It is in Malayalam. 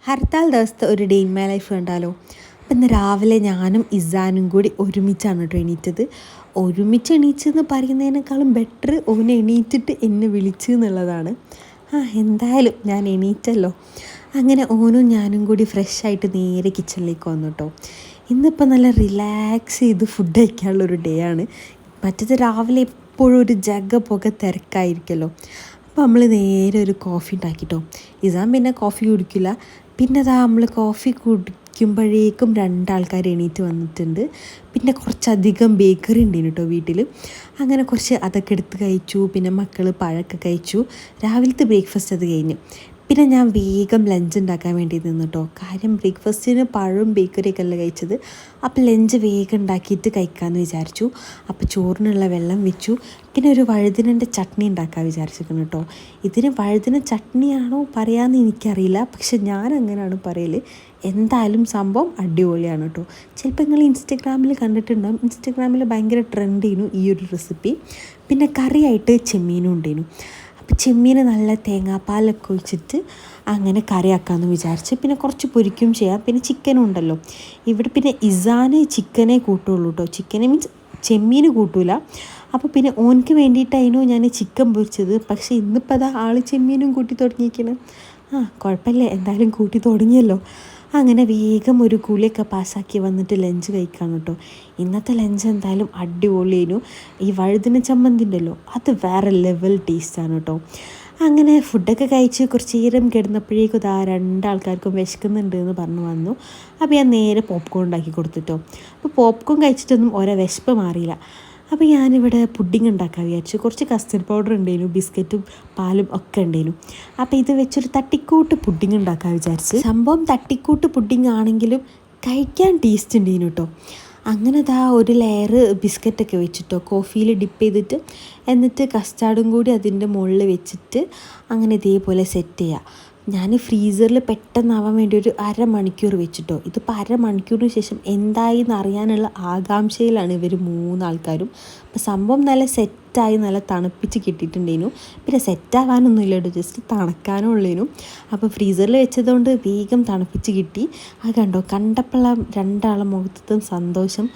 ഹർത്താൽ ദിവസത്തെ ഒരു ഡേ ഇൻ മൈ ലൈഫ് കണ്ടാലോ. അപ്പം ഇന്ന് രാവിലെ ഞാനും ഇസാനും കൂടി ഒരുമിച്ചാണ് കേട്ടോ എണീറ്റത്. ഒരുമിച്ച് എണീച്ചെന്ന് പറയുന്നതിനേക്കാളും ബെറ്റർ ഓനെ എണീറ്റിട്ട് എന്നെ വിളിച്ചു എന്നുള്ളതാണ്. എന്തായാലും ഞാൻ എണീറ്റല്ലോ. അങ്ങനെ ഓനും ഞാനും കൂടി ഫ്രഷ് ആയിട്ട് നേരെ കിച്ചണിലേക്ക് വന്നു കേട്ടോ. ഇന്നിപ്പോൾ നല്ല റിലാക്സ് ചെയ്ത് ഫുഡ് കഴിക്കാനുള്ളൊരു ഡേ ആണ്. മറ്റേത് രാവിലെ എപ്പോഴും ഒരു പുക തിരക്കായിരിക്കുമല്ലോ. അപ്പോൾ നമ്മൾ നേരെ ഒരു കോഫി ഉണ്ടാക്കിട്ടോ. ഇസാൻ പിന്നെ കോഫി കുടിക്കില്ല. പിന്നെ അതാ നമ്മൾ കോഫി കുടിക്കുമ്പോഴേക്കും രണ്ടാൾക്കാർ എണീറ്റ് വന്നിട്ടുണ്ട്. പിന്നെ കുറച്ചധികം ബേക്കറി ഉണ്ടായിരുന്നു കേട്ടോ വീട്ടിൽ. അങ്ങനെ കുറച്ച് അതൊക്കെ എടുത്ത് കഴിച്ചു. പിന്നെ മക്കൾ പഴമൊക്കെ കഴിച്ചു. രാവിലത്തെ ബ്രേക്ക്ഫാസ്റ്റ് അത് കഴിഞ്ഞു. പിന്നെ ഞാൻ വേഗം ലഞ്ച് ഉണ്ടാക്കാൻ വേണ്ടി നിന്നു കേട്ടോ. കാര്യം ബ്രേക്ക്ഫാസ്റ്റിന് പഴവും ബേക്കറിയൊക്കെ അല്ല കഴിച്ചത്. അപ്പോൾ ലഞ്ച് വേഗം ഉണ്ടാക്കിയിട്ട് കഴിക്കാമെന്ന് വിചാരിച്ചു. അപ്പോൾ ചോറിനുള്ള വെള്ളം വെച്ചു. പിന്നെ ഒരു വഴുതിനൻ്റെ ചട്നി ഉണ്ടാക്കാൻ വിചാരിച്ചിരിക്കുന്നു കേട്ടോ. ഇതിന് വഴുതിന ചട്നിയാണോ പറയാമെന്ന് എനിക്കറിയില്ല, പക്ഷെ ഞാൻ അങ്ങനെയാണ് പറയൽ. എന്തായാലും സംഭവം അടിപൊളിയാണ് കേട്ടോ. ചിലപ്പോൾ നിങ്ങൾ ഇൻസ്റ്റഗ്രാമിൽ കണ്ടിട്ടുണ്ടാകും. ഇൻസ്റ്റഗ്രാമിൽ ഭയങ്കര ട്രെൻഡ് ചെയ്യുന്നു ഈ ഒരു റെസിപ്പി. പിന്നെ കറിയായിട്ട് ചെമ്മീനും ഉണ്ടായിരുന്നു. അപ്പോൾ ചെമ്മീൻ നല്ല തേങ്ങാപ്പാലൊക്കെ ഒഴിച്ചിട്ട് അങ്ങനെ കറിയാക്കാമെന്ന് വിചാരിച്ച്. പിന്നെ കുറച്ച് പൊരിക്കും ചെയ്യാം. പിന്നെ ചിക്കനും ഉണ്ടല്ലോ ഇവിടെ. പിന്നെ ഇസാന് ചിക്കനെ കൂട്ടുള്ളൂ കേട്ടോ. ചിക്കനെ മീൻസ് ചെമ്മീൻ കൂട്ടൂല. അപ്പോൾ പിന്നെ ഓനക്ക് വേണ്ടിയിട്ടായിരുന്നു ഞാൻ ചിക്കൻ പൊരിച്ചത്. പക്ഷേ ഇന്നിപ്പോൾ അതാ ആൾ ചെമ്മീനും കൂട്ടി തുടങ്ങിയിരിക്കണം. കുഴപ്പമില്ല, എന്തായാലും കൂട്ടി തുടങ്ങിയല്ലോ. അങ്ങനെ വേഗം ഒരു കുളിയൊക്കെ പാസ്സാക്കി വന്നിട്ട് ലഞ്ച് കഴിക്കാം കേട്ടോ. ഇന്നത്തെ ലഞ്ച് എന്തായാലും അടിപൊളിയായിരുന്നു. ഈ വഴുതിന ചമ്മന്തി ഉണ്ടല്ലോ, അത് വേറെ ലെവൽ ടേസ്റ്റാണ് കേട്ടോ. അങ്ങനെ ഫുഡൊക്കെ കഴിച്ച് കുറച്ച് നേരം കിടന്നപ്പോഴേക്കും ഇതാ രണ്ടാൾക്കാർക്കും വിശക്കുന്നുണ്ട് എന്ന് പറഞ്ഞു വന്നു. അപ്പോൾ ഞാൻ നേരെ പോപ്കോൺ ഉണ്ടാക്കി കൊടുത്തിട്ടോ. അപ്പോൾ പോപ്കോൺ കഴിച്ചിട്ടൊന്നും ഓരോ വിശപ്പ് മാറിയില്ല. അപ്പോൾ ഞാനിവിടെ പുഡിങ് ഉണ്ടാക്കാൻ വിചാരിച്ചു. കുറച്ച് കസ്റ്റർഡ് പൗഡർ ഉണ്ടായിരുന്നു, ബിസ്ക്കറ്റും പാലും ഒക്കെ ഉണ്ടായിരുന്നു. അപ്പോൾ ഇത് വെച്ചൊരു തട്ടിക്കൂട്ട് പുഡിങ് ഉണ്ടാക്കാൻ വിചാരിച്ച്. സംഭവം തട്ടിക്കൂട്ട് പുഡിങ് ആണെങ്കിലും കഴിക്കാൻ ടേസ്റ്റ് ഉണ്ടായിരുന്നു കേട്ടോ. അങ്ങനെ ഇതാ ഒരു ലെയർ ബിസ്ക്കറ്റൊക്കെ വെച്ചിട്ടോ കോഫിയിൽ ഡിപ്പ് ചെയ്തിട്ട്, എന്നിട്ട് കസ്റ്റാർഡും കൂടി അതിൻ്റെ മുകളിൽ വെച്ചിട്ട് അങ്ങനെ ഇതേപോലെ സെറ്റ് ചെയ്യുക. ഞാൻ ഫ്രീസറിൽ പെട്ടെന്നാവാൻ വേണ്ടി ഒരു അരമണിക്കൂർ വെച്ചിട്ടോ. ഇതിപ്പോൾ അരമണിക്കൂറിന് ശേഷം എന്തായി എന്നറിയാനുള്ള ആകാംക്ഷയിലാണ് ഇവർ മൂന്നാൾക്കാരും. അപ്പോൾ സംഭവം നല്ല സെറ്റായി നല്ല തണുപ്പിച്ച് കിട്ടിയിട്ടുണ്ടേനു. പിന്നെ സെറ്റാവാനൊന്നും ഇല്ല കേട്ടോ, ജസ്റ്റ് തണുക്കാനും ഉള്ളേനു. അപ്പോൾ ഫ്രീസറിൽ വെച്ചതുകൊണ്ട് വേഗം തണുപ്പിച്ച് കിട്ടി. അത് കണ്ടോ, കണ്ടപ്പോഴുള്ള രണ്ടാളും മുഖത്തും സന്തോഷം.